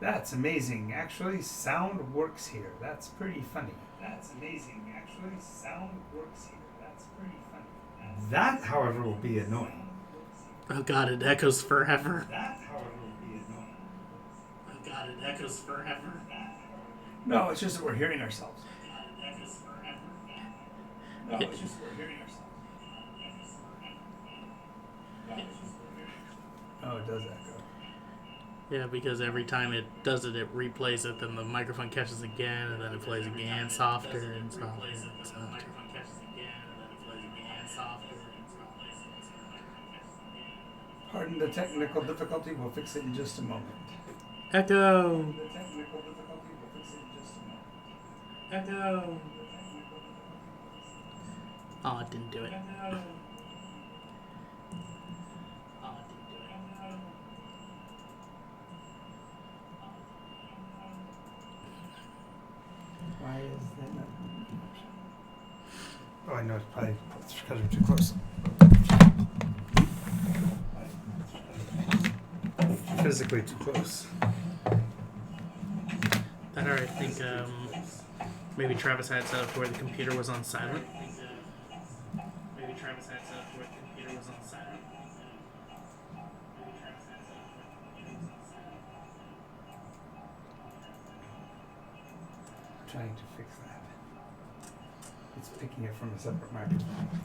That's amazing. Actually, sound works here. That's pretty funny. That's amazing. Actually, sound works here. That's pretty funny. That, however, will be annoying. Oh god, it echoes forever. That, however, will be annoying. Oh god, it echoes forever. No, it's just that we're hearing ourselves. No, it's just that we're hearing ourselves. Oh, it does echo. Yeah, because every time it does it, it replays it, then the microphone catches again, and then it plays again softer and softer and softer. Pardon the technical difficulty. We'll fix it in just a moment. Echo! The technical difficulty. We'll fix it in just a moment. Echo! Oh, it didn't do it. Why is that not? Oh, I know. It's probably because we're too close. Physically too close. That or I think maybe Travis had it set up where the computer was on silent. Trying to fix that. It's picking it from a separate microphone, I think.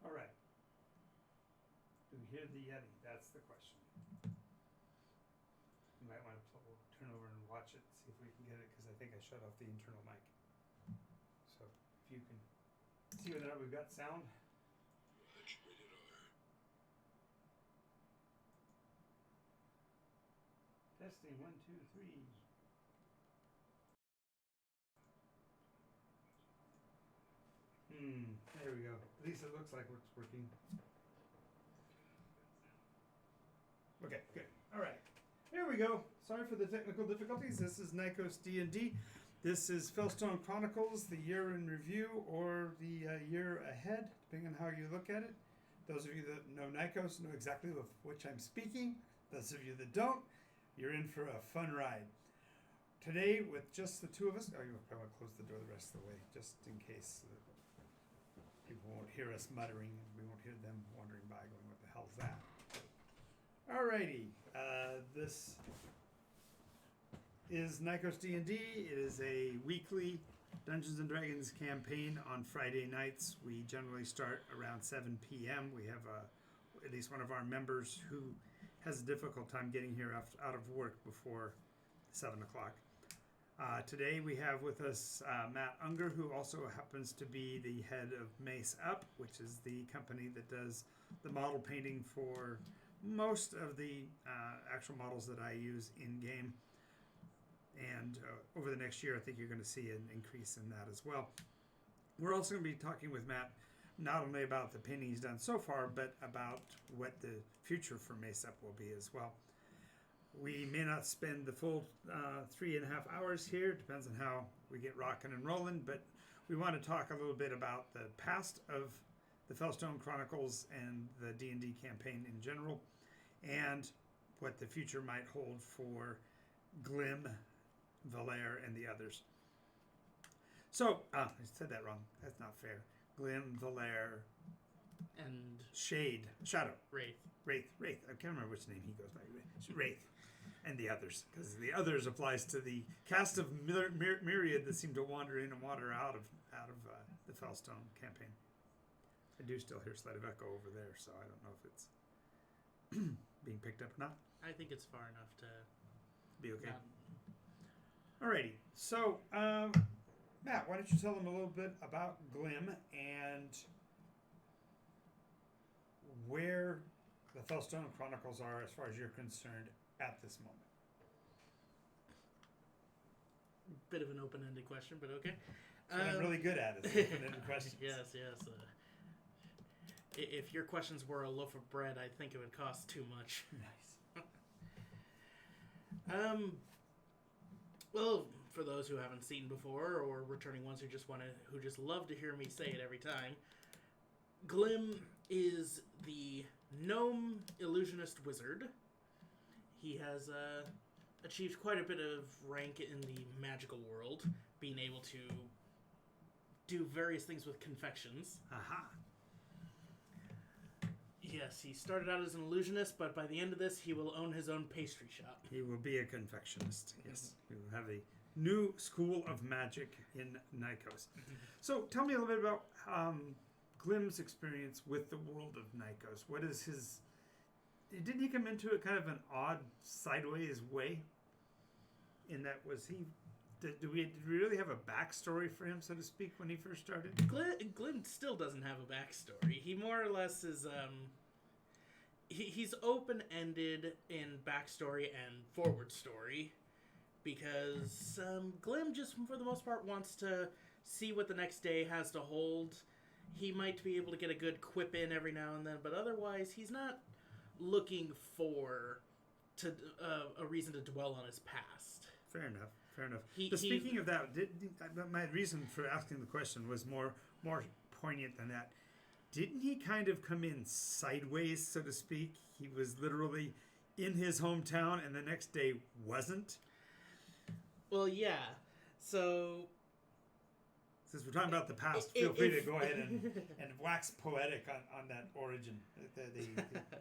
All right. Do we hear the Yeti? That's the question. You might want to turn over and watch it, see if we can get it, because I think I shut off the internal mic. So if you can see whether or not we've got sound. Testing 1, 2, 3. There we go. At least it looks like it's working. Okay, good. All right. Here we go. Sorry for the technical difficulties. This is Nycos D&D. This is Fellstone Chronicles, the year in review or the year ahead, depending on how you look at it. Those of you that know Nycos know exactly of which I'm speaking. Those of you that don't, you're in for a fun ride. Today, with just the two of us, I want to close the door the rest of the way, just in case people won't hear us muttering, and we won't hear them wandering by going, what the hell's that? Alrighty, this is Nycos D&D. It is a weekly Dungeons & Dragons campaign on Friday nights. We generally start around 7 p.m. We have at least one of our members who has a difficult time getting here out of work before 7 o'clock. Today we have with us Matt Unger, who also happens to be the head of Mace Up, which is the company that does the model painting for most of the actual models that I use in-game. And over the next year, I think you're going to see an increase in that as well. We're also going to be talking with Matt not only about the painting he's done so far, but about what the future for Mace Up will be as well. We may not spend the full 3.5 hours here. Depends on how we get rocking and rolling. But we want to talk a little bit about the past of the Fellstone Chronicles and the D&D campaign in general, and what the future might hold for Glim, Valair, and the others. So, I said that wrong. That's not fair. Glim, Valair, And Shadow. Wraith. I can't remember which name he goes by. Wraith. And the others, because the others applies to the cast of myriad that seem to wander in and wander out of the Fellstone campaign. I do still hear slight of echo over there, so I don't know if it's being picked up or not. I think it's far enough to Be okay. not... Alrighty. So, Matt, why don't you tell them a little bit about Glim and where the Fellstone Chronicles are as far as you're concerned at this moment? Bit of an open-ended question, but okay. That's what I'm really good at is open-ended questions. Yes. If your questions were a loaf of bread, I think it would cost too much. Nice. Well, for those who haven't seen before or returning ones who just love to hear me say it every time, Glim is the gnome illusionist wizard. He has achieved quite a bit of rank in the magical world, being able to do various things with confections. Aha. Yes, he started out as an illusionist, but by the end of this, he will own his own pastry shop. He will be a confectionist. Yes. He will have a new school of magic in Nycos. So tell me a little bit about Glim's experience with the world of Nycos. What is his... Didn't he come into it kind of an odd, sideways way? In that, was he... Did we really have a backstory for him, so to speak, when he first started? Glim still doesn't have a backstory. He more or less is... He's open-ended in backstory and forward story, because Glim just, for the most part, wants to see what the next day has to hold. He might be able to get a good quip in every now and then, but otherwise, he's not looking for a reason to dwell on his past. Fair enough. Speaking of that, my reason for asking the question was more poignant than that. Didn't he kind of come in sideways, so to speak? He was literally in his hometown and the next day wasn't? Well, yeah. So... Since we're talking about the past, feel free to go ahead and wax poetic on that origin,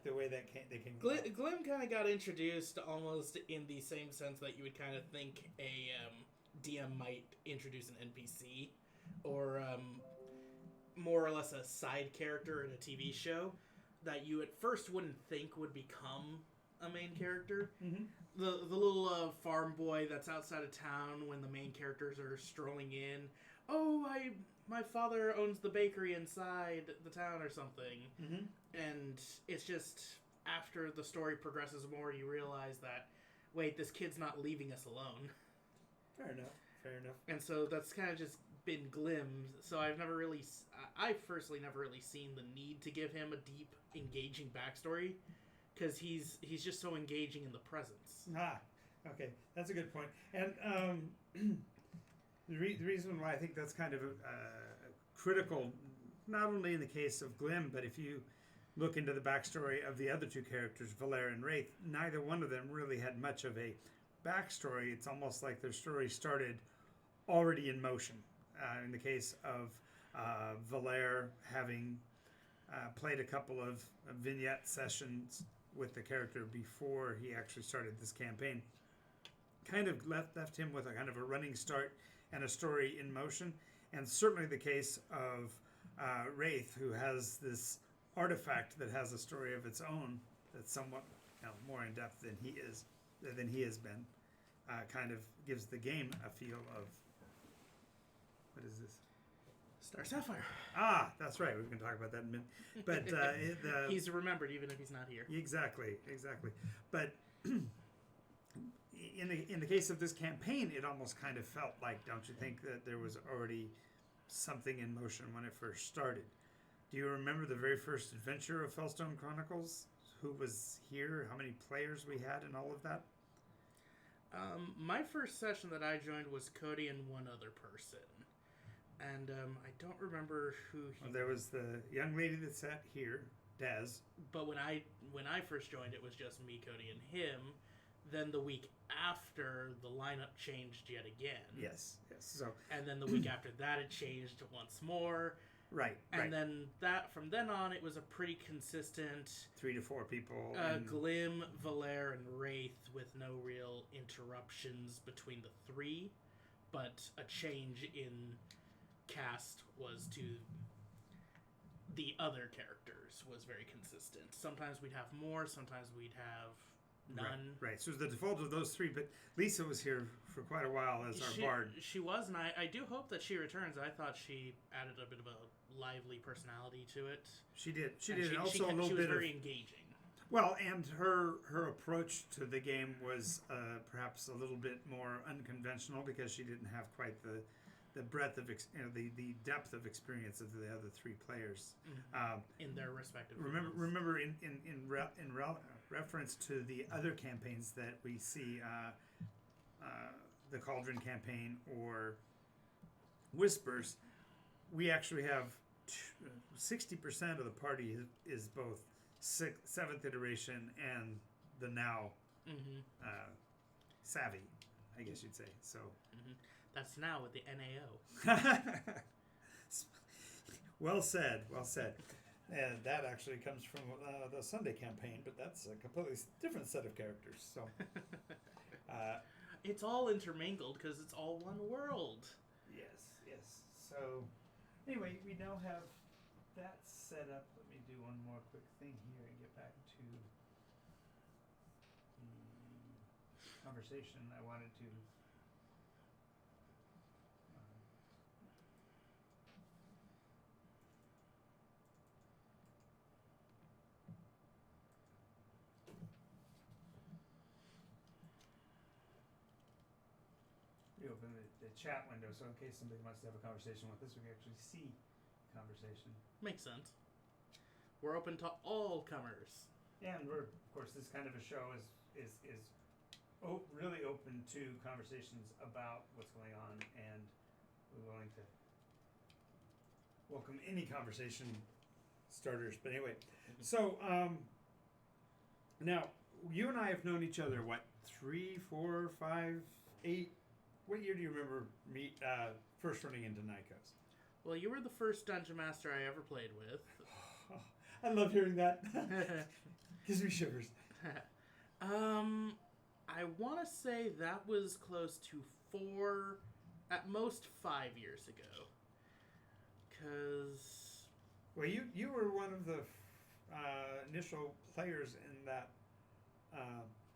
the way that they came about. Glim kind of got introduced almost in the same sense that you would kind of think a DM might introduce an NPC, or more or less a side character in a TV show that you at first wouldn't think would become a main character. Mm-hmm. The little farm boy that's outside of town when the main characters are strolling in. Oh, my father owns the bakery inside the town or something. Mm-hmm. And it's just, after the story progresses more, you realize that, wait, this kid's not leaving us alone. Fair enough. And so that's kind of just been Glim. So I personally never really seen the need to give him a deep, engaging backstory, because he's just so engaging in the presence. Okay, that's a good point. And the reason why I think that's kind of critical, not only in the case of Glim, but if you look into the backstory of the other two characters, Valere and Wraith, neither one of them really had much of a backstory. It's almost like their story started already in motion. In the case of Valere, having played a couple of vignette sessions with the character before he actually started this campaign, kind of left him with a kind of a running start and a story in motion. And certainly the case of Wraith, who has this artifact that has a story of its own that's somewhat more in depth than he has been, kind of gives the game a feel of... What is this? Star Sapphire. That's right. We can talk about that in a minute. But he's remembered even if he's not here. Exactly. But in the case of this campaign, it almost kind of felt like, don't you think, that there was already something in motion when it first started? Do you remember the very first adventure of Fellstone Chronicles? Who was here? How many players we had and all of that? My first session that I joined was Cody and one other person. And I don't remember who he... Well, there was the young lady that sat here, Daz. But when I first joined, it was just me, Cody, and him. Then the week after, the lineup changed yet again. Yes. So, and then the week after that, it changed once more. Right. And then from then on, it was a pretty consistent 3 to 4 people. Glim, Valere, and Wraith with no real interruptions between the three, but a change in cast was to the other characters was very consistent. Sometimes we'd have more, sometimes we'd have none. Right. So it was the default of those 3, but Lisa was here for quite a while as our bard. She was, and I do hope that she returns. I thought she added a bit of a lively personality to it. She did. She And did. And also she a little was bit very of... engaging. Well, and her approach to the game was perhaps a little bit more unconventional because she didn't have quite the breadth of the depth of experience of the other 3 players in their respective. Remember in reference to the other campaigns that we see, the Cauldron campaign or Whispers, we actually have 60% of the party is both 7th iteration and the now savvy, I guess you'd say. So that's now with the NAO. Well said. And that actually comes from the Sunday campaign, but that's a completely different set of characters. So it's all intermingled because it's all one world. Yes. So anyway, we now have that set up. Let me do one more quick thing here and get back to the conversation I wanted to. Reopen the chat window, so in case somebody wants to have a conversation with us, we can actually see the conversation. Makes sense. We're open to all comers. And we're, of course, this kind of a show is really open to conversations about what's going on, and we're willing to welcome any conversation starters. But anyway, so now you and I have known each other, what, 3, 4, 5, 8? What year do you remember me first running into Nycos? Well, you were the first dungeon master I ever played with. Oh, I love hearing that. Gives me shivers. I want to say that was close to 4, at most 5 years ago. Because... Well, you were one of the initial players in that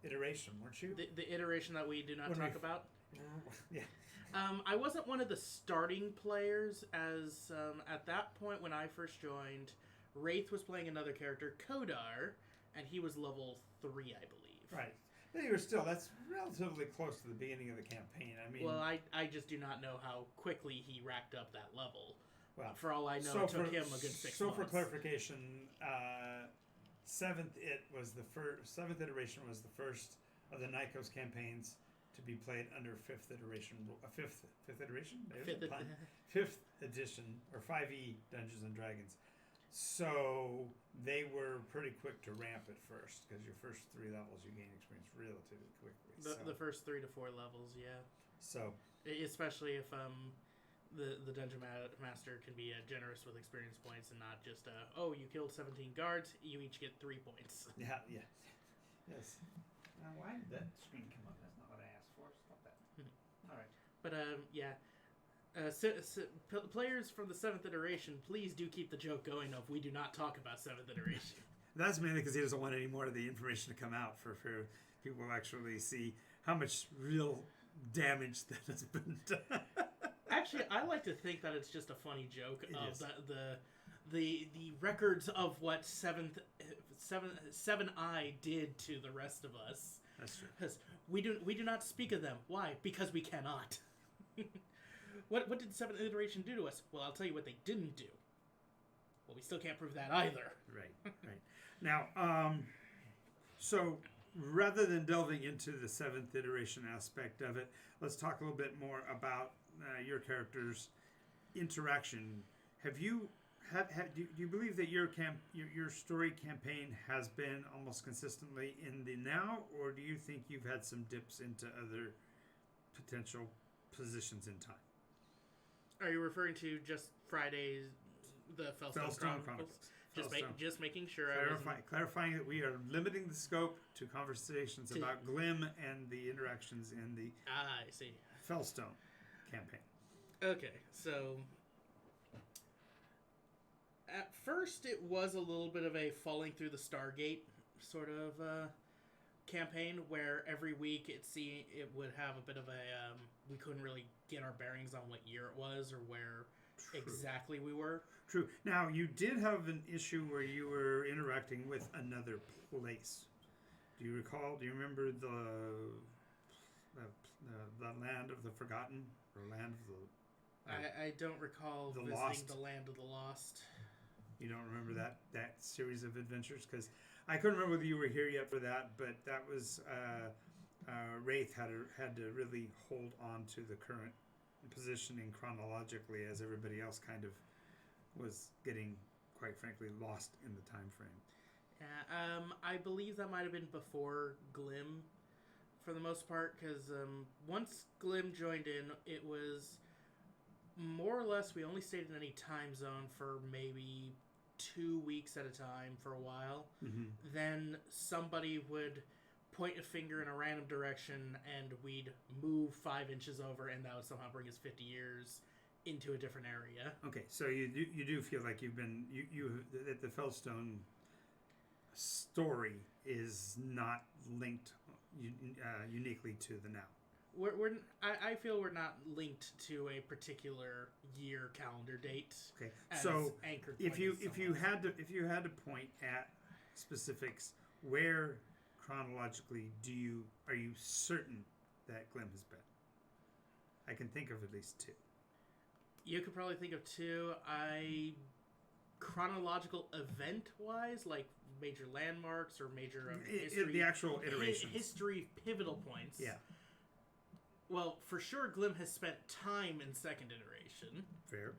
iteration, weren't you? The iteration that we do not talk about? Yeah. I wasn't one of the starting players, as at that point when I first joined, Wraith was playing another character, Kodar, and he was level 3, I believe. Right. You were still, that's relatively close to the beginning of the campaign. I mean, well, I just do not know how quickly he racked up that level. Well, for all I know, it took him a good 6 months. So for clarification, 7th iteration was the first of the Nycos campaigns to be played under 5th iteration, fifth iteration, 5th edition or 5e Dungeons and Dragons. So they were pretty quick to ramp at first because your first 3 levels you gain experience relatively quickly. The first 3 to 4 levels, yeah. So especially if the dungeon master can be generous with experience points and not just you killed 17 guards, you each get 3 points. Yeah. Yes. Why did that screen come up? That's not what I asked for. Stop that. All right. But players from the 7th iteration, please do keep the joke going of we do not talk about 7th iteration. That's mainly because he doesn't want any more of the information to come out for people to actually see how much real damage that has been done. Actually, I like to think that it's just a funny joke the records of what 7I did to the rest of us. That's true. Because we do not speak of them. Why? Because we cannot. What did 7th iteration do to us? Well, I'll tell you what they didn't do. Well, we still can't prove that either. Right. Now, so rather than delving into the 7th iteration aspect of it, let's talk a little bit more about your character's interaction. Do you believe that your story campaign has been almost consistently in the now, or do you think you've had some dips into other potential positions in time? Are you referring to just Friday's the Fellstone Chronicles? Just making sure. Clarifying that we are limiting the scope to conversations about Glim and the interactions in the I see Fellstone campaign. Okay, so at first it was a little bit of a falling through the Stargate sort of campaign where every week it would have a bit of a we couldn't really get our bearings on what year it was or where exactly we were. True. Now, you did have an issue where you were interacting with another place. Do you recall? Do you remember the land of the forgotten, or land of the? I don't recall the visiting Lost. the land of the lost. You don't remember that series of adventures? Because I couldn't remember whether you were here yet for that, but that was Wraith had to really hold on to the current positioning chronologically, as everybody else kind of was getting, quite frankly, lost in the time frame. Yeah, I believe that might have been before Glim, for the most part, because once Glim joined in, it was more or less we only stayed in any time zone for maybe 2 weeks at a time for a while. Mm-hmm. Then somebody would point a finger in a random direction and we'd move 5 inches over, and that would somehow bring us 50 years into a different area. Okay, so you do feel like you've been that the Fellstone story is not linked uniquely to the now. I feel we're not linked to a particular year calendar date. Okay, so anchored if you had to point at specifics, where chronologically are you certain that Glim has been? I can think of at least 2. You could probably think of 2. Chronological event-wise, like major landmarks or major history, the actual iterations, history pivotal points. Yeah. Well, for sure, Glim has spent time in second iteration. Fair.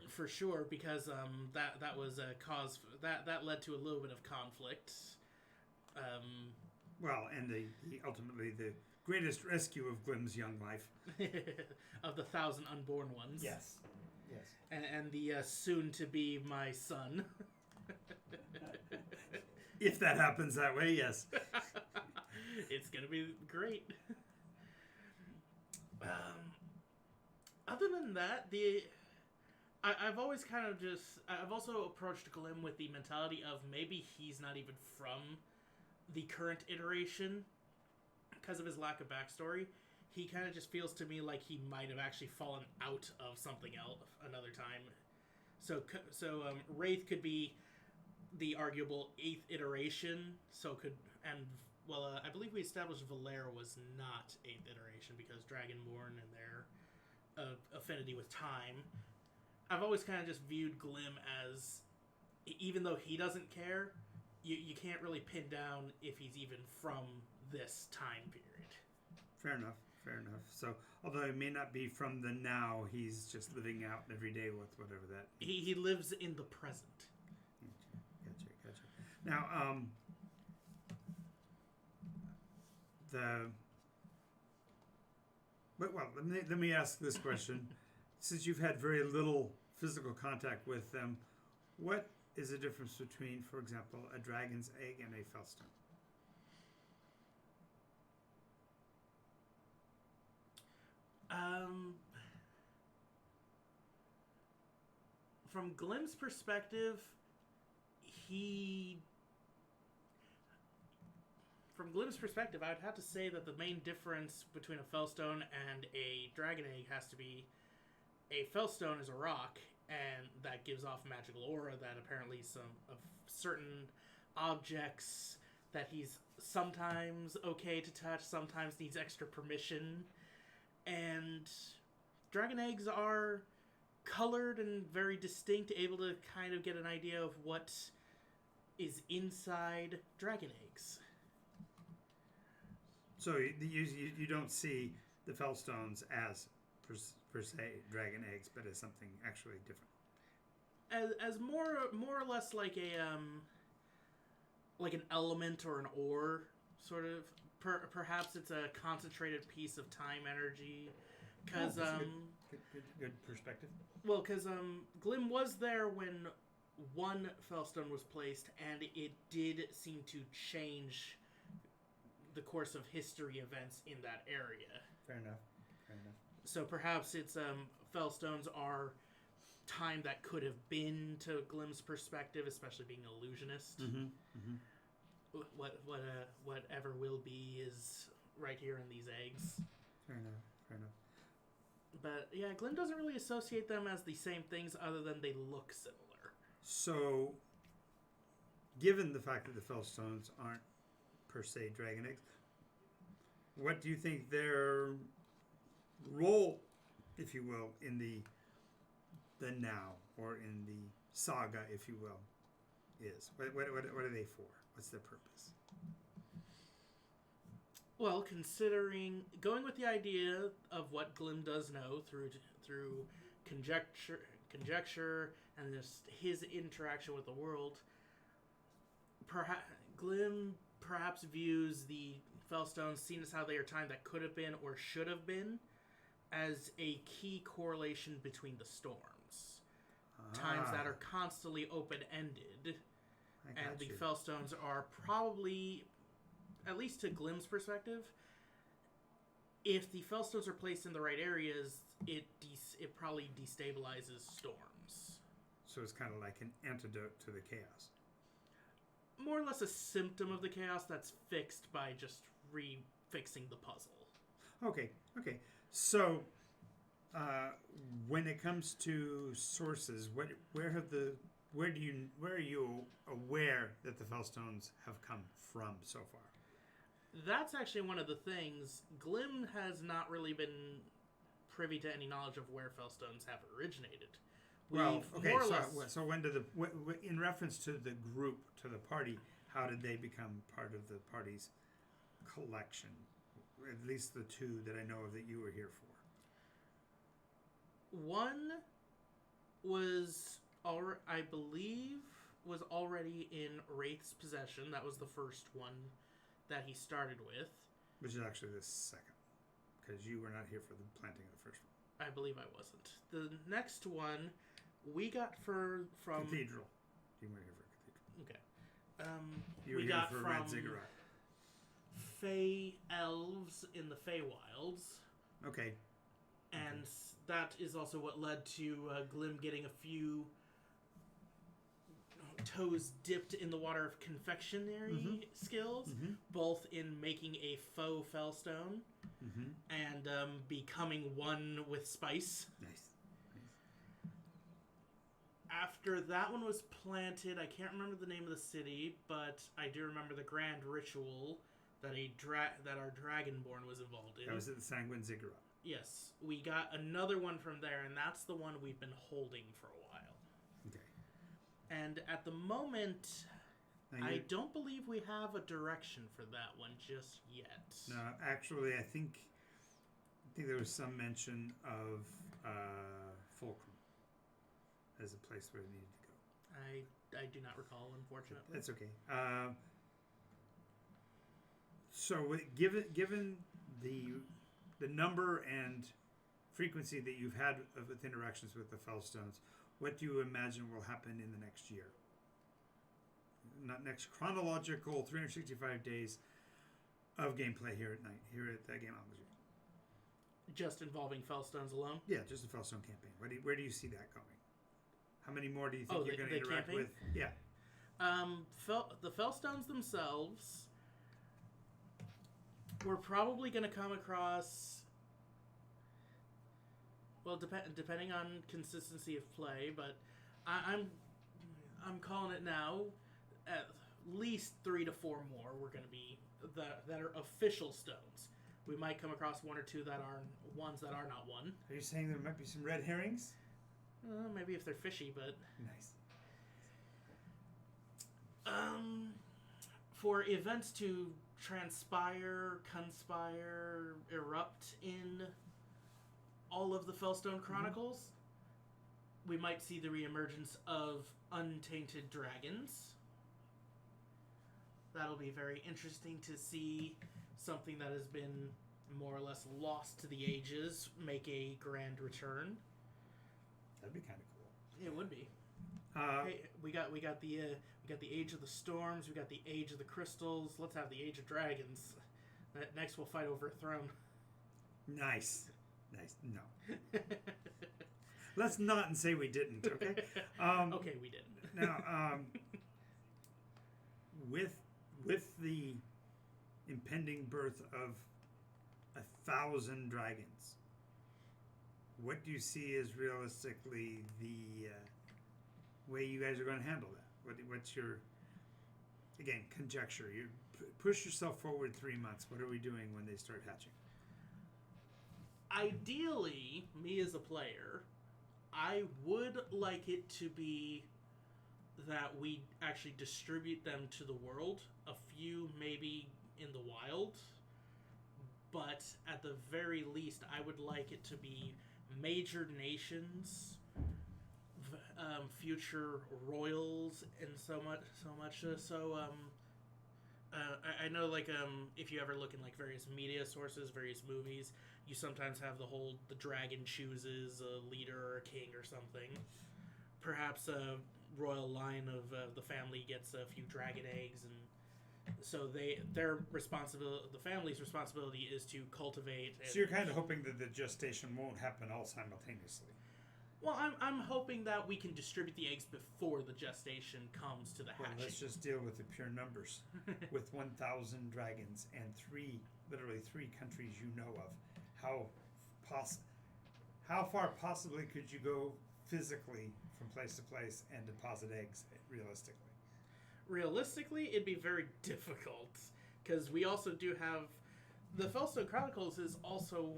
For sure, because that was a cause that led to a little bit of conflict. Well, and ultimately the greatest rescue of Glim's young life. Of the 1,000 unborn ones. Yes. And the soon-to-be my son. If that happens that way, yes. It's going to be great. Other than that, I've always kind of I've also approached Glim with the mentality of maybe he's not even from the current iteration because of his lack of backstory. He kind of just feels to me like he might have actually fallen out of something else another time. So Wraith could be the arguable 8th iteration. I believe we established Valera was not 8th iteration because Dragonborn and their affinity with time. I've always kind of just viewed Glim as, even though he doesn't care, you can't really pin down if he's even from this time period. Fair enough. So, although he may not be from the now, he's just living out every day with whatever that means. He lives in the present. Gotcha. Now, let me ask this question. Since you've had very little physical contact with them, what is the difference between, for example, a dragon's egg and a Fellstone? From Glim's perspective, I would have to say that the main difference between a Fellstone and a dragon egg has to be a Fellstone is a rock, and that gives off magical aura that apparently some of certain objects that he's sometimes okay to touch, sometimes needs extra permission. And dragon eggs are colored and very distinct, able to kind of get an idea of what is inside dragon eggs. So you don't see the Fellstones as per se dragon eggs, but as something actually different. As more or less like like an element or an ore, sort of. Perhaps it's a concentrated piece of time energy, because good perspective. Well, because Glim was there when one Fellstone was placed, and it did seem to change the course of history events in that area. Fair enough. So perhaps it's Fellstones are time that could have been to Glim's perspective, especially being an illusionist. whatever will be is right here in these eggs. Fair enough. Fair enough. But yeah, Glim doesn't really associate them as the same things other than they look similar. So, given the fact that the Fellstones aren't per se dragon eggs, what do you think their role, if you will, in the now, or in the saga, if you will, is? What are they for? What's their purpose? Well, considering going with the idea of what Glim does know through conjecture and just his interaction with the world, Glim perhaps views the Fellstones, seen as how they are time that could have been or should have been, as a key correlation between the storms. Times that are constantly open-ended, and the Fellstones are probably, at least to Glim's perspective, if the Fellstones are placed in the right areas, it probably destabilizes storms. So it's kind of like an antidote to the chaos. More or less a symptom of the chaos that's fixed by just fixing the puzzle. Okay. So, when it comes to sources, where are you aware that the Fellstones have come from so far? That's actually one of the things. Glim has not really been privy to any knowledge of where Fellstones have originated. So when did in reference to the group, to the party, how did they become part of the party's collection? At least the two that I know of that you were here for. One was, I believe, was already in Wraith's possession. That was the first one that he started with. Which is actually the second, because you were not here for the planting of the first one. I believe I wasn't. The next one we got from Cathedral. You were here for Cathedral. Okay. You were here for Red Ziggurat. Fey elves in the Feywilds. Okay. And that is also what led to Glim getting a few toes dipped in the water of confectionery skills, both in making a faux Fellstone and becoming one with spice. Nice. After that one was planted, I can't remember the name of the city, but I do remember the grand ritual that that our Dragonborn was involved in. That was at the Sanguine Ziggurat. Yes. We got another one from there, and that's the one we've been holding for a while. Okay. And at the moment, I don't believe we have a direction for that one just yet. No, actually, I think there was some mention of Fulcrum as a place where it needed to go. I do not recall, unfortunately. That's okay. So, given the number and frequency that you've had with interactions with the Fellstones, what do you imagine will happen in the next year? Not next chronological 365 days of gameplay here at Gameology. Just involving Fellstones alone? Yeah, just the Fellstone campaign. Where do you see that going? How many more do you think you're going to interact with? Yeah. The Fellstones themselves, we're probably going to come across, well, depending on consistency of play, but I'm calling it now, at least 3 to 4 more we're going to be that are official stones. We might come across 1 or 2 that are ones that are not one. Are you saying there might be some red herrings? Maybe if they're fishy, but nice. For events to transpire, conspire, erupt in all of the Fellstone Chronicles, we might see the reemergence of untainted dragons. That'll be very interesting to see something that has been more or less lost to the ages make a grand return. That'd be kind of cool. It would be. Hey, we got the Age of the Storms. We got the Age of the Crystals. Let's have the Age of Dragons. Next, we'll fight over a throne. Nice. No. Let's not and say we didn't. Okay. Okay, we didn't. Now, with with the impending birth of 1,000 dragons, what do you see as realistically the way you guys are going to handle that? What's your, again, conjecture? You push yourself forward 3 months. What are we doing when they start hatching? Ideally, me as a player, I would like it to be that we actually distribute them to the world. A few maybe in the wild. But at the very least, I would like it to be major nations, future royals, and so much. I know, like, if you ever look in like various media sources, various movies, you sometimes have the dragon chooses a leader or a king or something. Perhaps a royal line of the family gets a few dragon eggs, and so their responsibility, the family's responsibility, is to cultivate. So you're kind of hoping that the gestation won't happen all simultaneously. Well, I'm hoping that we can distribute the eggs before the gestation comes to the hatching. Well, let's just deal with the pure numbers. With 1,000 dragons and literally three countries you know of, how far possibly could you go physically from place to place and deposit eggs realistically? Realistically, it'd be very difficult, because we also do have the Fellstone Chronicles is also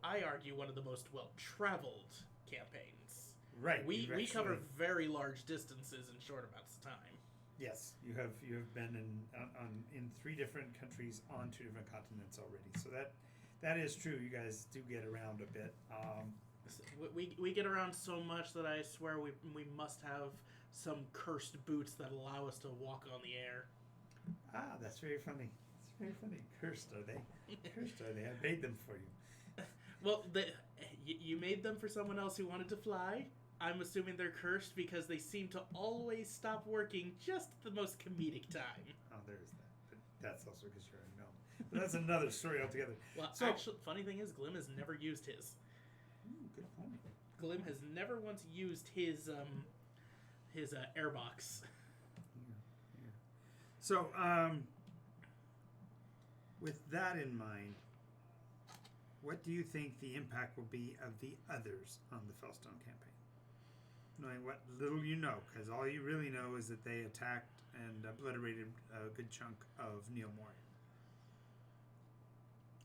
I argue, one of the most well-traveled campaigns. Right. We cover very large distances in short amounts of time. Yes, you have been in 3 different countries on 2 different continents already. So that is true. You guys do get around a bit. We get around so much that I swear we must have some cursed boots that allow us to walk on the air. Ah, that's very funny. It's very funny. Cursed are they? Cursed are they? I made them for you. Well, you made them for someone else who wanted to fly. I'm assuming they're cursed because they seem to always stop working just at the most comedic time. Oh, there's that. But that's also because you're a gnome. But that's another story altogether. Well, actually, funny thing is, Glim has never used his. Good point. Glim has never once used his airbox. Yeah. So, with that in mind, what do you think the impact will be of the others on the Fellstone campaign? Knowing what little you know, because all you really know is that they attacked and obliterated a good chunk of Neomori.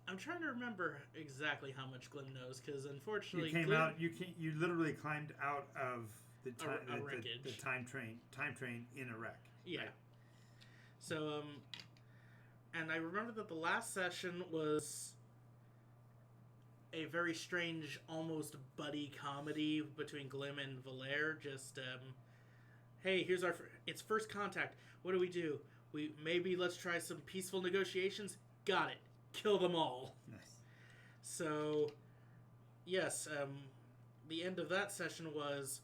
I'm trying to remember exactly how much Glim knows, because unfortunately, You literally climbed out of the time train in a wreck. Yeah. Right? So, and I remember that the last session was a very strange, almost buddy comedy between Glim and Valere. Just, hey, here's it's first contact. What do? Let's try some peaceful negotiations. Got it. Kill them all. Nice. So, yes, the end of that session was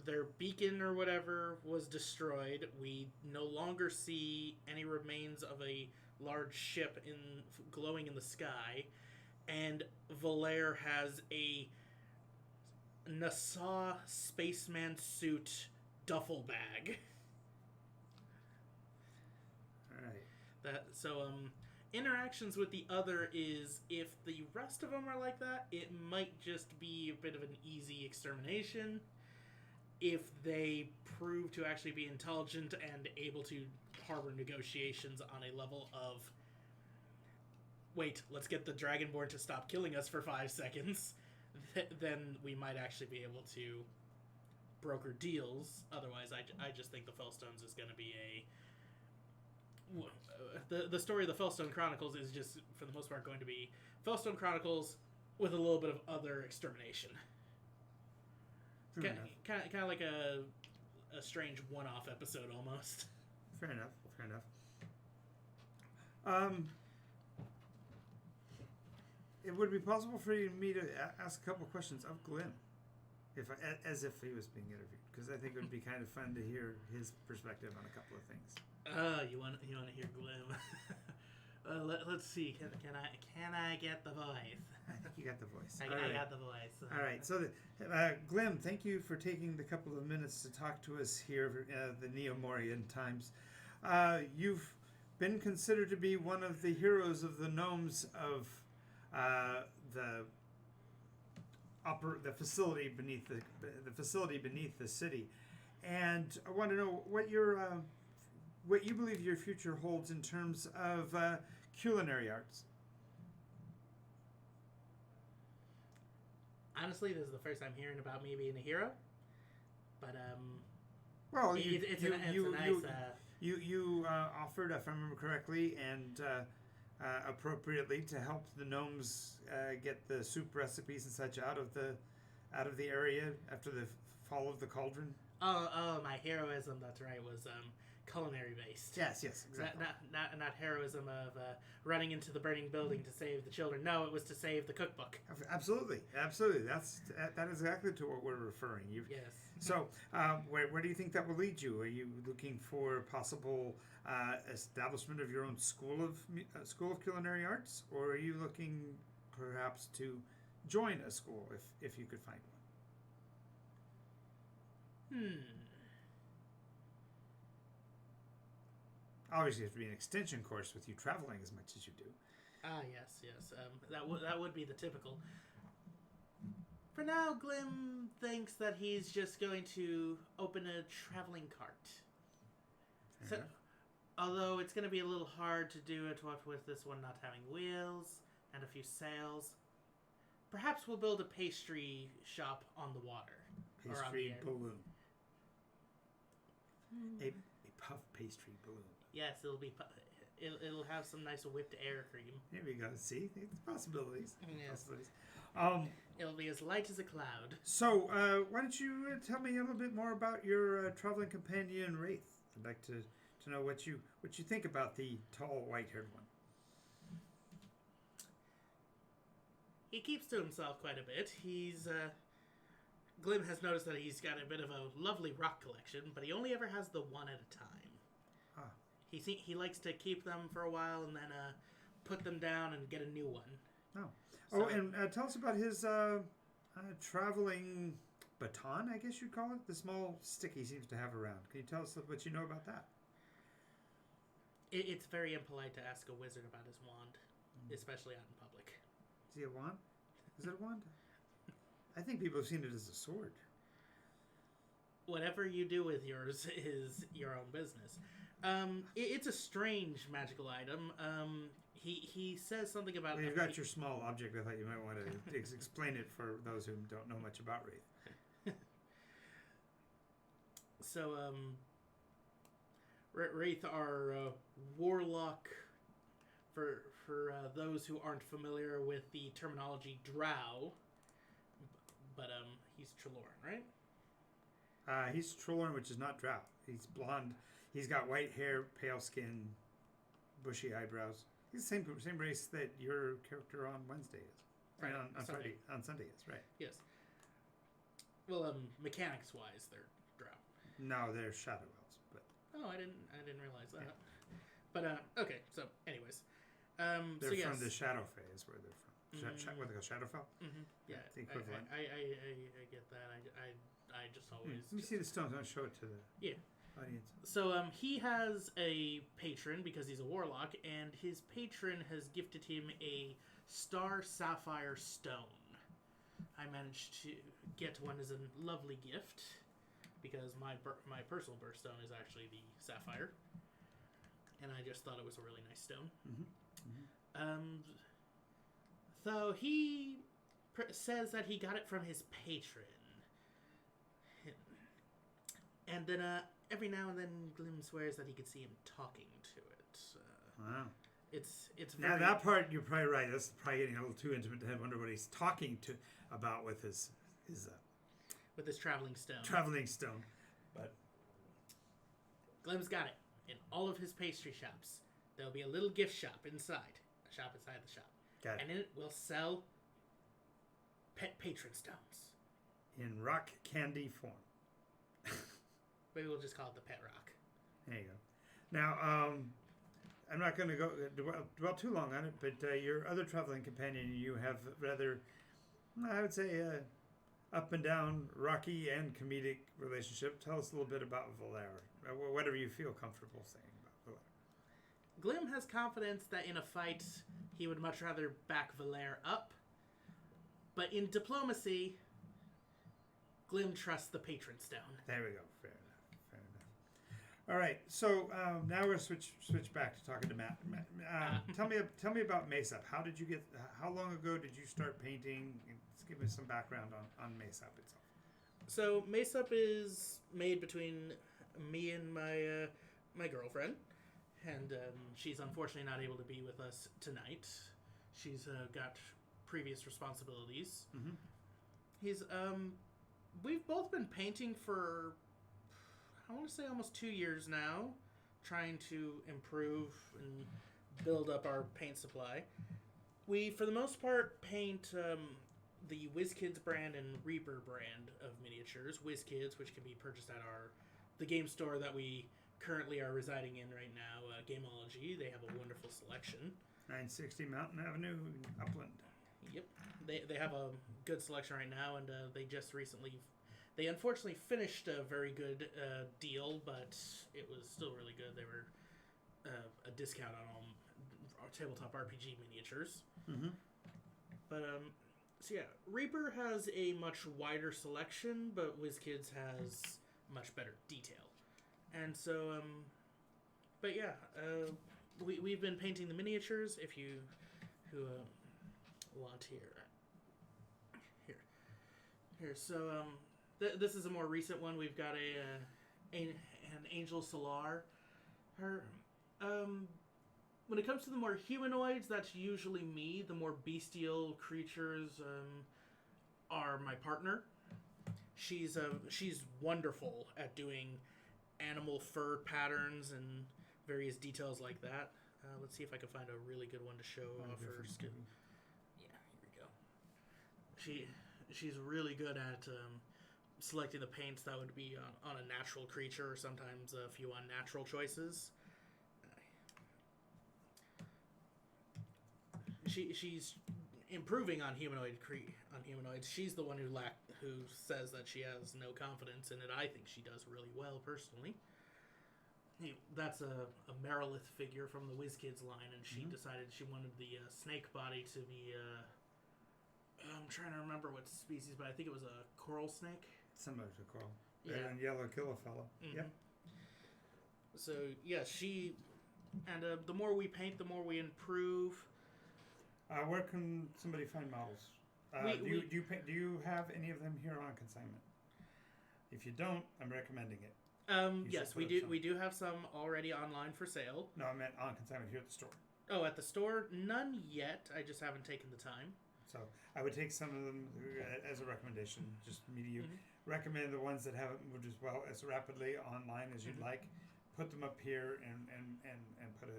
their beacon or whatever was destroyed. We no longer see any remains of a large ship glowing in the sky. And Valere has a Nassau spaceman suit duffel bag. Alright. Interactions with the other is, if the rest of them are like that, it might just be a bit of an easy extermination. If they prove to actually be intelligent and able to harbor negotiations on a level of, wait, let's get the Dragonborn to stop killing us for 5 seconds, then we might actually be able to broker deals. Otherwise, I just think the Fellstones is going to be the story of the Fellstone Chronicles is just, for the most part, going to be Fellstone Chronicles with a little bit of other extermination. Kind of like a strange one-off episode, almost. Fair enough. It would be possible for me to ask a couple questions of Glim, as if he was being interviewed, because I think it would be kind of fun to hear his perspective on a couple of things. You want to hear Glim? Let's see. Can I get the voice? I think you got the voice. I got the voice. All right. So, Glim, thank you for taking the couple of minutes to talk to us here, the Neomorian times. You've been considered to be one of the heroes of the gnomes of the facility beneath the city, and I want to know what you believe your future holds in terms of culinary arts. Honestly, this is the first time hearing about me being a hero, but well, it's a nice. You offered, if I remember correctly, and appropriately to help the gnomes get the soup recipes and such out of the area after the fall of the cauldron. Oh, my heroism. That's right. Was culinary based. Yes, exactly. Not heroism of running into the burning building to save the children. No, it was to save the cookbook. Absolutely. That is exactly to what we're referring. Yes. So, where do you think that will lead you? Are you looking for possible establishment of your own school of culinary arts, or are you looking perhaps to join a school if you could find one? Obviously, it has to be an extension course with you traveling as much as you do. Yes. That would be the typical. For now, Glim thinks that he's just going to open a traveling cart. So, although it's going to be a little hard to do it with this one not having wheels and a few sails, perhaps we'll build a pastry shop on the water. Pastry balloon. A puff pastry balloon. Yes, it'll have some nice whipped air cream. There we go. See, it's possibilities. Yes. Possibilities. It'll be as light as a cloud. So, why don't you tell me a little bit more about your traveling companion Wraith? I'd like to know what you think about the tall, white-haired one. He keeps to himself quite a bit. Glim has noticed that he's got a bit of a lovely rock collection, but he only ever has the one at a time. He likes to keep them for a while and then put them down and get a new one. And tell us about his traveling baton, I guess you'd call it? The small stick he seems to have around. Can you tell us what you know about that? It's very impolite to ask a wizard about his wand, especially out in public. Is he a wand? Is it a wand? I think people have seen it as a sword. Whatever you do with yours is your own business. It's a strange magical item. He says something about... Well, you've got your small object. I thought you might want to explain it for those who don't know much about Wraith. So, Wraith are warlock... For those who aren't familiar with the terminology, drow. But he's Trelawney, right? He's Trelawney, which is not drow. He's blonde. He's got white hair, pale skin, bushy eyebrows. He's the same race that your character on Wednesday is. Right, on Friday. On Sunday is, right. Yes. Well, mechanics-wise, they're drow. No, they're shadow elves. But oh, I didn't realize that. Yeah. But, okay, so, anyways. They're from the Shadowfell is where they're from. What they call Shadowfell? Mm-hmm. Yeah, the equivalent. I get that. I just always... Let me see the stones. I'll show it to the audience. So he has a patron because he's a warlock, and his patron has gifted him a star sapphire stone. I managed to get one as a lovely gift because my personal birthstone is actually the sapphire, and I just thought it was a really nice stone. So he says that he got it from his patron. And then every now and then Glim swears that he could see him talking to it. Wow. It's very... Now that part, you're probably right. That's probably getting a little too intimate to wonder what he's talking about with his traveling stone. Traveling stone. But Glim's got it in all of his pastry shops. There'll be a little gift shop inside. A shop inside the shop. Got it. And in it we'll sell pet patron stones. In rock candy form. Maybe we'll just call it the pet rock. There you go. Now, I'm not going to go dwell too long on it, but your other traveling companion, you have rather, I would say, up and down, rocky and comedic relationship. Tell us a little bit about Valar. Whatever you feel comfortable saying about Valar. Glim has confidence that in a fight he would much rather back Valere up. But in diplomacy, Glim trusts the patron stone. There we go. Fair enough. Fair enough. All right. So now we're gonna switch back to talking to Matt. Tell me about Mesa. How did you get? How long ago did you start painting? Let's give me some background on Mesa itself. So Mesa is made between me and my girlfriend, and she's unfortunately not able to be with us tonight. She's got previous responsibilities. Mm-hmm. We've both been painting for, I want to say, almost 2 years now, trying to improve and build up our paint supply. We, for the most part, paint the WizKids brand and Reaper brand of miniatures. WizKids, which can be purchased at the game store that we currently are residing in right now, Gameology. They have a wonderful selection. 960 Mountain Avenue, Upland. Yep. They have a good selection right now, and they just recently... They unfortunately finished a very good deal, but it was still really good. They were a discount on all tabletop RPG miniatures. Mm-hmm. But, so yeah, Reaper has a much wider selection, but WizKids has much better detail. And so, but yeah, we've been painting the miniatures. If you want here. So this is a more recent one. We've got an Angel Solar. Her when it comes to the more humanoids, that's usually me. The more bestial creatures are my partner. She's wonderful at doing animal fur patterns and various details like that. Let's see if I can find a really good one to show off her skin. Yeah, here we go. She's really good at selecting the paints that would be on a natural creature, or sometimes a few unnatural choices. She's improving on humanoids. She's the one who says that she has no confidence in it. I think she does really well personally. That's a Merilith figure from the WizKids line, and she decided she wanted the snake body to be. I'm trying to remember what species, but I think it was a coral snake. Similar to coral. Yeah. And yellow killifellow. Mm-hmm. Yep. So yeah, and the more we paint, the more we improve. Where can somebody find models? Do you have any of them here on consignment? If you don't, I'm recommending it. Yes, we do. We do have some already online for sale. No, I meant on consignment here at the store. Oh, at the store? None yet. I just haven't taken the time. So I would take some of them as a recommendation. Just me to you. Recommend the ones that haven't moved as rapidly online as you'd like. Put them up here and put a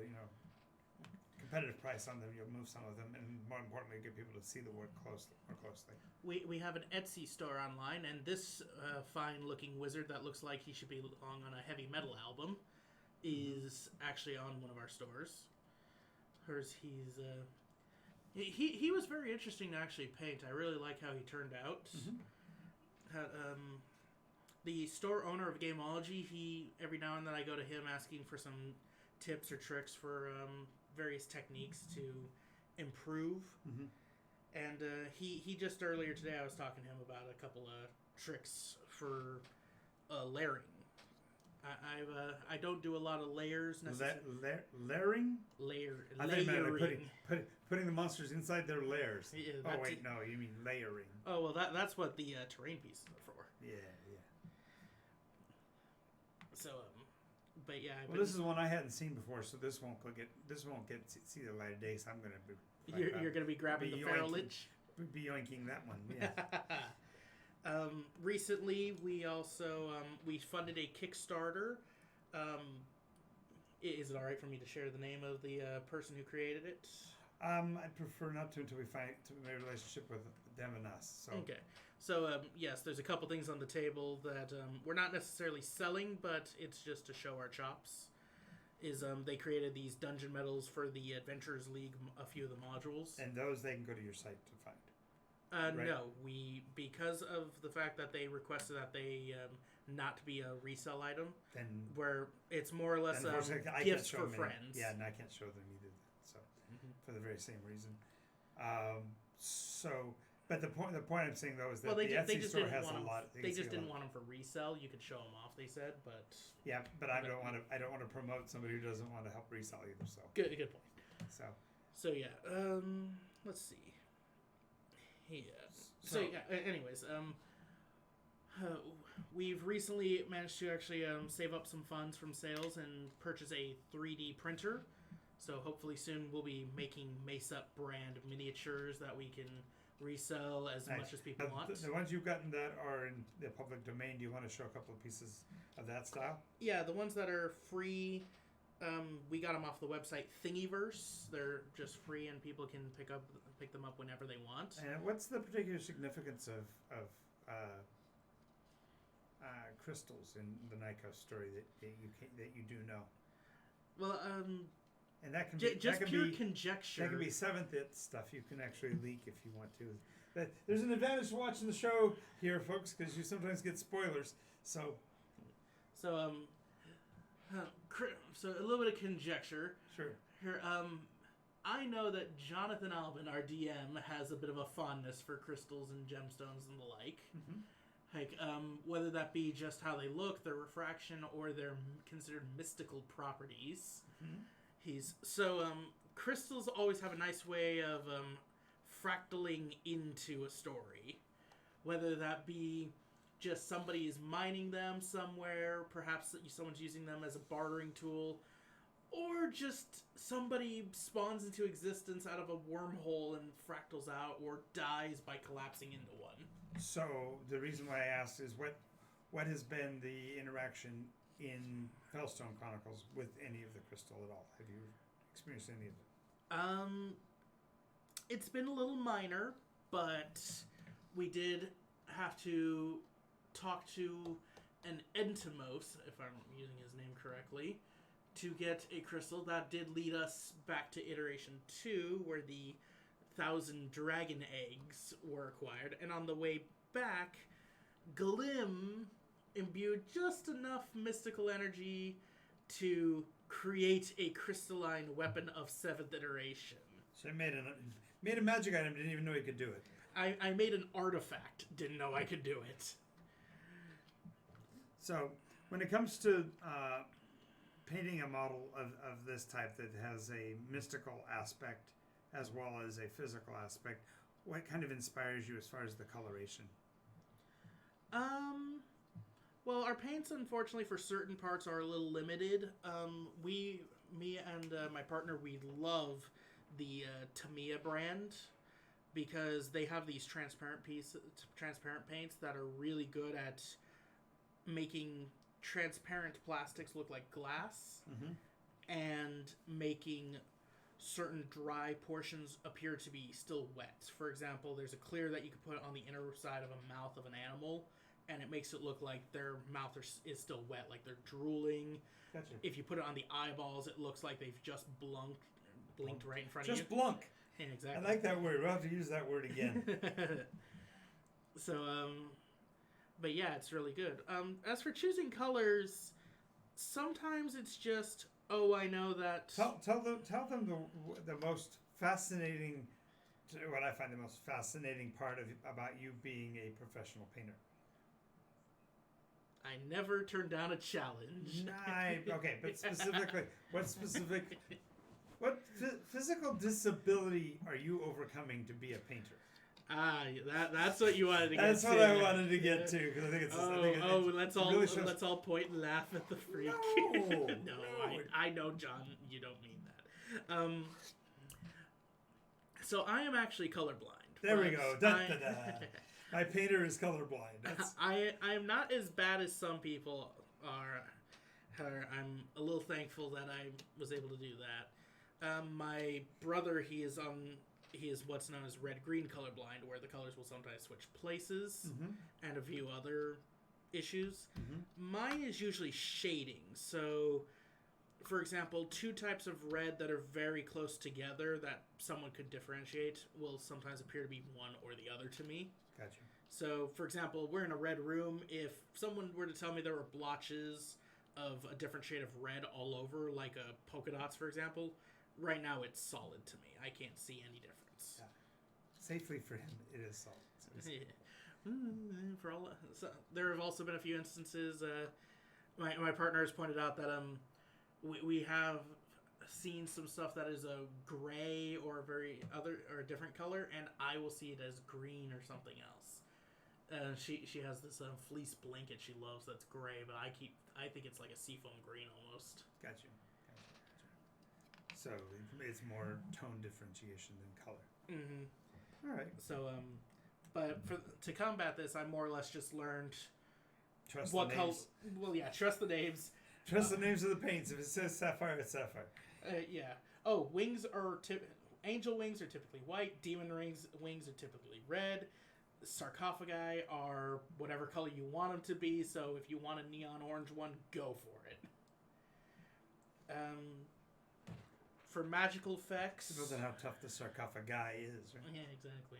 competitive price on them. You'll move some of them, and more importantly, get people to see the work more closely. We have an Etsy store online, and this fine-looking wizard that looks like he should belong on a heavy metal album is actually on one of our stores. He was very interesting to actually paint. I really like how he turned out. The store owner of Gameology, every now and then I go to him asking for some tips or tricks for various techniques to improve. And he just earlier today I was talking to him about a couple of tricks for layering. I don't do a lot of layers necessarily. Layering? Layering. Putting the monsters inside their lairs. Yeah, oh wait, no, you mean layering. Oh well, that's what the terrain pieces are for. Yeah. So, but yeah. This is one I hadn't seen before, so this won't get see the light of day. So I'm gonna be. You're gonna be grabbing the feral lich. Be yoinking that one. Yeah. Recently, we also we funded a Kickstarter. Is it all right for me to share the name of the person who created it? I'd prefer not to until we find a relationship with them and us. So. Okay. So, yes, there's a couple things on the table that we're not necessarily selling, but it's just to show our chops. They created these dungeon medals for the Adventurers League, a few of the modules. And those they can go to your site to find. Right. No, because of the fact that they requested that they not be a resell item, Then where it's more or less unfortunately, I can't gifts show for them friends. Yeah, and I can't show them either. So Mm-hmm. for the very same reason. But the point I'm saying though is that Well, the Etsy store has a them, lot. They just didn't want them for resell. You could show them off. They said, but yeah, but I don't want to promote somebody who doesn't want to help resell either. So good point. So yeah, let's see. Yeah. So yeah. Anyways, we've recently managed to actually save up some funds from sales and purchase a 3D printer. So hopefully soon we'll be making Mesa brand miniatures that we can resell as much as people want. The ones you've gotten that are in the public domain, do you want to show a couple of pieces of that style? Yeah, the ones that are free, we got them off the website Thingiverse. They're just free and people can pick them up whenever they want. And what's the particular significance of crystals in the Nycos story that you do know? Well, and that can be just that can pure be, conjecture. That can be seventh it stuff you can actually leak if you want to. There's an advantage to watching the show here, folks, because you sometimes get spoilers. So a little bit of conjecture. Sure. Here, I know that Jonathan Albin, our DM, has a bit of a fondness for crystals and gemstones and the like. Mm-hmm. Like, whether that be just how they look, their refraction, or their considered mystical properties. Mm-hmm. Crystals always have a nice way of fractaling into a story. Whether that be just somebody is mining them somewhere, perhaps someone's using them as a bartering tool, or just somebody spawns into existence out of a wormhole and fractals out, or dies by collapsing into one. So the reason why I asked is what has been the interaction in Fellstone Chronicles with any of the crystal at all? Have you experienced any of it? It's been a little minor, but we did have to talk to an Entomos, if I'm using his name correctly, to get a crystal. That did lead us back to Iteration 2, where the 1,000 dragon eggs were acquired. And on the way back, Glim imbued just enough mystical energy to create a crystalline weapon of 7th iteration. So it made a magic item, didn't even know he could do it. I made an artifact, didn't know I could do it. So when it comes to painting a model of this type that has a mystical aspect as well as a physical aspect, what kind of inspires you as far as the coloration? Well, our paints, unfortunately, for certain parts are a little limited. Me and my partner, we love the Tamiya brand because they have these transparent paints that are really good at making transparent plastics look like glass, and making certain dry portions appear to be still wet. For example, there's a clear that you can put on the inner side of a mouth of an animal, and it makes it look like their mouth is still wet, like they're drooling. Gotcha. If you put it on the eyeballs, it looks like they've just blinked right in front of you. Just blunk. Yeah, exactly. I like that word. We'll have to use that word again. But yeah, it's really good. As for choosing colors, sometimes it's just, I know that. Tell them the most fascinating, what I find the most fascinating part about you being a professional painter. I never turn down a challenge. Okay, but specifically, what physical disability are you overcoming to be a painter? That's what you wanted to get to. That's what I wanted to get to, because I think it's... let's all point and laugh at the freak. No, I know, John, you don't mean that. So I am actually colorblind. There we go. My painter is colorblind. I am not as bad as some people are. I'm a little thankful that I was able to do that. My brother, he is what's known as red-green colorblind, where the colors will sometimes switch places, and a few other issues. Mine is usually shading. So, for example, two types of red that are very close together that someone could differentiate will sometimes appear to be one or the other to me. Gotcha. So, for example, we're in a red room. If someone were to tell me there were blotches of a different shade of red all over, like polka dots, for example, right now it's solid to me. I can't see any difference. Yeah. Safely for him, it is solid. There have also been a few instances. My partner has pointed out that we have seen some stuff that is a gray or a different color, and I will see it as green or something else. She has this fleece blanket she loves that's gray, but I think it's like a seafoam green almost. Gotcha. So it's more tone differentiation than color. Mm-hmm. All right. So but to combat this, I more or less just learned trust the names. Well, yeah, trust the names. Trust the names of the paints. If it says sapphire, it's sapphire. Yeah. Oh, wings are angel wings are typically white. Demon wings are typically red. Sarcophagi are whatever color you want them to be. So if you want a neon orange one, go for it. For magical effects, It depends on how tough the sarcophagi is, right? Yeah, exactly.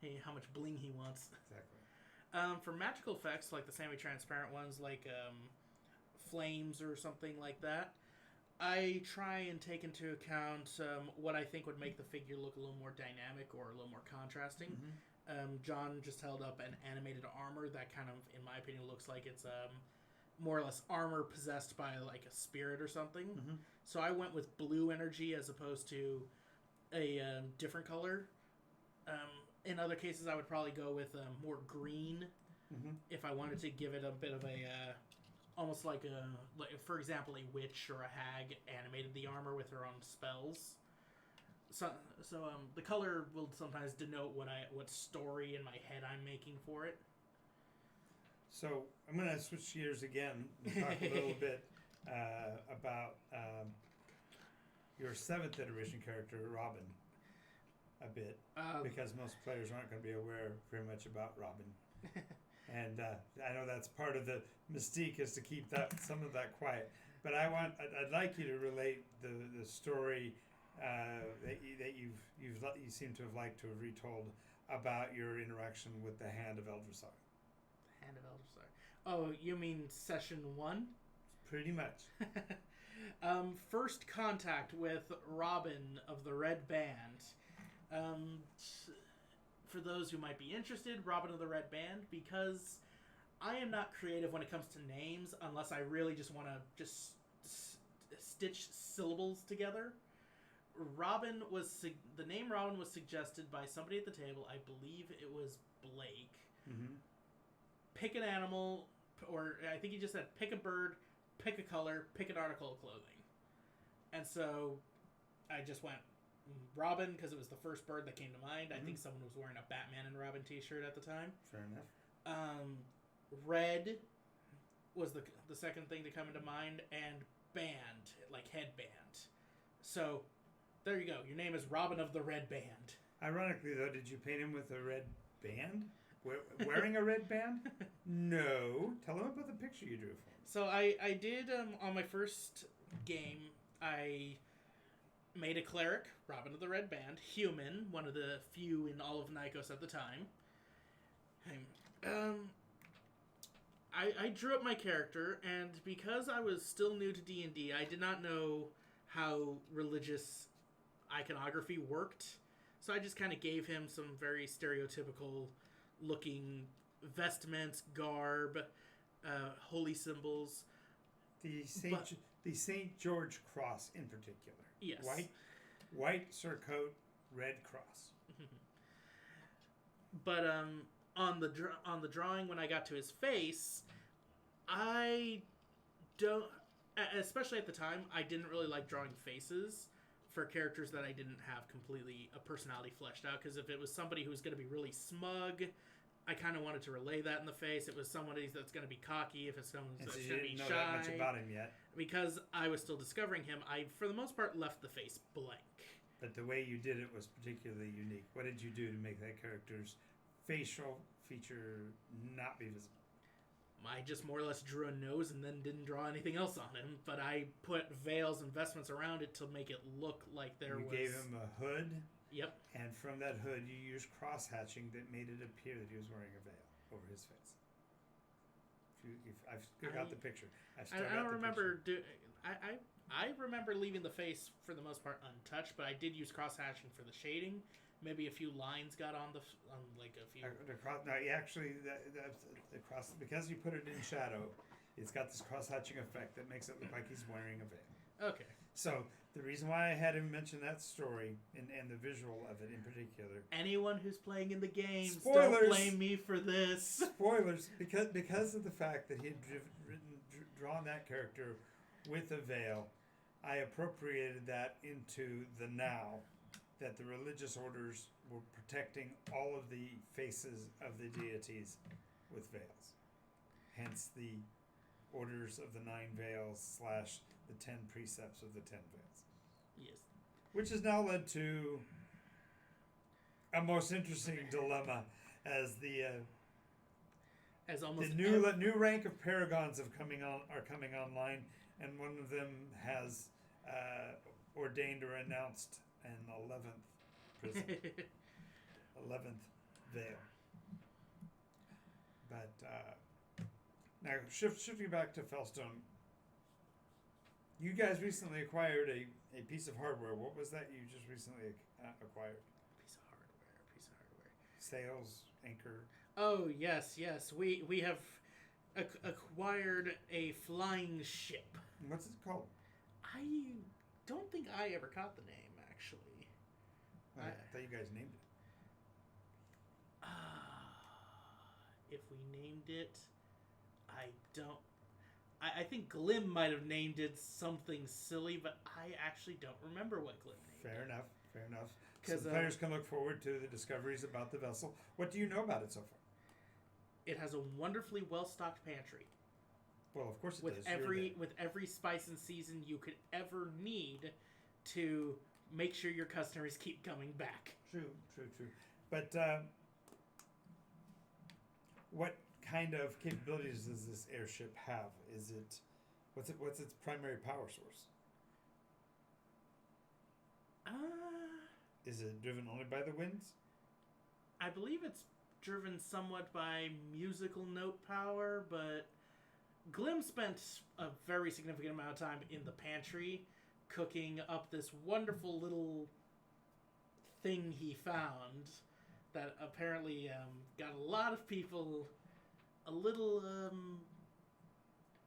Hey, how much bling he wants. Exactly. For magical effects, like the semi-transparent ones, like flames or something like that, I try and take into account what I think would make the figure look a little more dynamic or a little more contrasting. Mm-hmm. John just held up an animated armor that kind of, in my opinion, looks like it's more or less armor possessed by like a spirit or something. Mm-hmm. So I went with blue energy as opposed to a different color. In other cases, I would probably go with more green if I wanted to give it a bit of a almost like for example, a witch or a hag animated the armor with her own spells. So the color will sometimes denote what story in my head I'm making for it. So I'm going to switch gears again and talk a little bit about your 7th iteration character, Robin, a bit, because most players aren't going to be aware very much about Robin. And I know that's part of the mystique is to keep some of that quiet. But I'd like you to relate the story that you seem to have liked to have retold about your interaction with the Hand of Eldrasar. Hand of Eldrasar. Oh, you mean session 1? Pretty much. First contact with Robin of the Red Band. For those who might be interested, Robin of the Red Band, because I am not creative when it comes to names unless I really just want to just stitch syllables together. The name Robin was suggested by somebody at the table. I believe it was Blake. Mm-hmm. Pick an animal, or I think he just said pick a bird, pick a color, pick an article of clothing. And so I just went Robin because it was the first bird that came to mind. I think someone was wearing a Batman and Robin t-shirt at the time. Fair enough. Red was the second thing to come into mind, and band, like headband. So there you go. Your name is Robin of the Red Band. Ironically, though, did you paint him with a red band? Wearing a red band? No. Tell him about the picture you drew for him. So I did, on my first game, I made a cleric, Robin of the Red Band, human, one of the few in all of Nycos at the time. I drew up my character, and because I was still new to D&D, I did not know how religious iconography worked. So I just kind of gave him some very stereotypical looking vestments, garb, holy symbols. The St. George cross in particular. Yes. White surcoat, red cross. But on the drawing, when I got to his face, I don't, especially at the time, I didn't really like drawing faces for characters that I didn't have completely a personality fleshed out. Because if it was somebody who was going to be really smug, I kind of wanted to relay that in the face. It was somebody that's going to be cocky. If it's someone that's going to be shy. You didn't know that much about him yet. Because I was still discovering him, I, for the most part, left the face blank. But the way you did it was particularly unique. What did you do to make that character's facial feature not be visible? I just more or less drew a nose and then didn't draw anything else on him. But I put veils and vestments around it to make it look like there was... You gave him a hood. Yep. And from that hood, you used cross-hatching that made it appear that he was wearing a veil over his face. I've still got the picture. I don't remember... I remember leaving the face, for the most part, untouched, but I did use cross-hatching for the shading. Maybe a few lines got on like a few... No, actually, because you put it in shadow, it's got this cross-hatching effect that makes it look like he's wearing a veil. Okay. So, the reason why I had him mention that story, and the visual of it in particular... Anyone who's playing in the game, spoilers, don't blame me for this. Spoilers, because of the fact that he had drawn that character with a veil, I appropriated that into the now, that the religious orders were protecting all of the faces of the deities with veils. Hence the orders of the 9 veils / the 10 precepts of the 10 veils. Yes. Which has now led to a most interesting dilemma as new rank of paragons are coming online, and one of them has ordained or announced an 11th prison, 11th veil. But now shifting back to Fellstone, you guys recently acquired a piece of hardware. What was that you just recently acquired? Piece of hardware. Sails, anchor. Oh, yes. We have acquired a flying ship. What's it called? I don't think I ever caught the name, actually. I thought you guys named it. If we named it, I don't... I think Glim might have named it something silly, but I actually don't remember what Glim named Fair it. enough. So the players can look forward to the discoveries about the vessel. What do you know about it so far? It has a wonderfully well-stocked pantry. Well, of course it with does. With every spice and season you could ever need to make sure your customers keep coming back. True. But what kind of capabilities does this airship have? What's its primary power source? Is it driven only by the winds? I believe it's driven somewhat by musical note power, but Glim spent a very significant amount of time in the pantry cooking up this wonderful little thing he found that apparently got a lot of people a little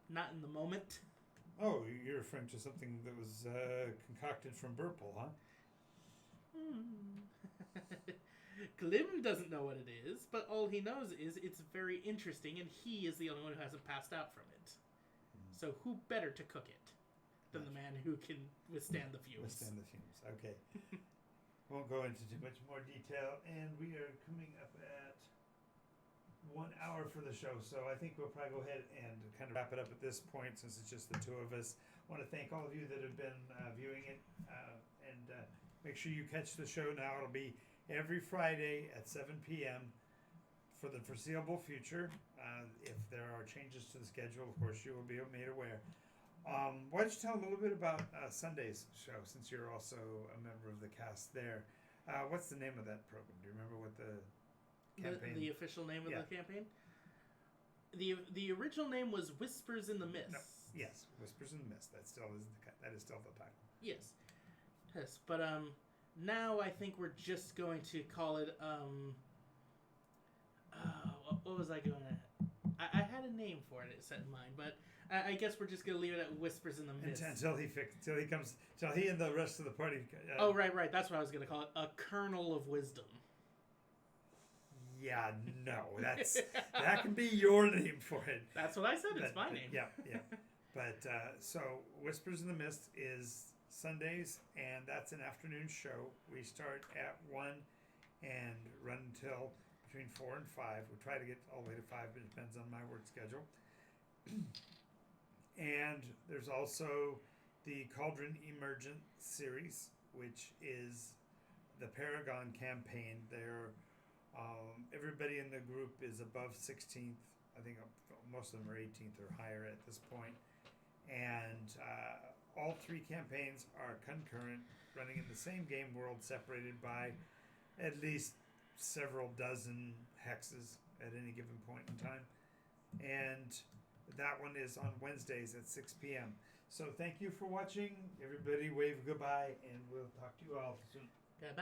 not in the moment. Oh, you're referring to something that was concocted from Burple, huh? Glim doesn't know what it is, but all he knows is it's very interesting, and he is the only one who hasn't passed out from it. So who better to cook it than the man who can withstand the fumes? Okay. Won't go into too much more detail, and we are coming up at 1 hour for the show, so I think we'll probably go ahead and kind of wrap it up at this point since it's just the two of us. I want to thank all of you that have been viewing it, and make sure you catch the show now. It'll be every Friday at 7 p.m. for the foreseeable future. If there are changes to the schedule, of course, you will be made aware. Why don't you tell a little bit about Sunday's show, since you're also a member of the cast there. What's the name of that program? Do you remember what the campaign? The official name of the campaign? The original name was Whispers in the Mist. No, yes, Whispers in the Mist. That is still the title. Yes, but now I think we're just going to call it what was I going to... I had a name for it set in mind, but I guess we're just going to leave it at Whispers in the Mist. Until he and the rest of the party... right. That's what I was going to call it. A Kernel of Wisdom. Yeah, no. That can be your name for it. That's what I said. It's my name. Yeah. But, so, Whispers in the Mist is Sundays, and that's an afternoon show. We start at 1 and run until between 4 and 5. We try to get all the way to 5, but it depends on my work schedule. And there's also the Cauldron Emergent series, which is the Paragon campaign. Everybody in the group is above 16th I think most of them are 18th or higher at this point. And all 3 campaigns are concurrent, running in the same game world, separated by at least several dozen hexes at any given point in time. And that one is on Wednesdays at 6 p.m. So thank you for watching. Everybody wave goodbye, and we'll talk to you all soon.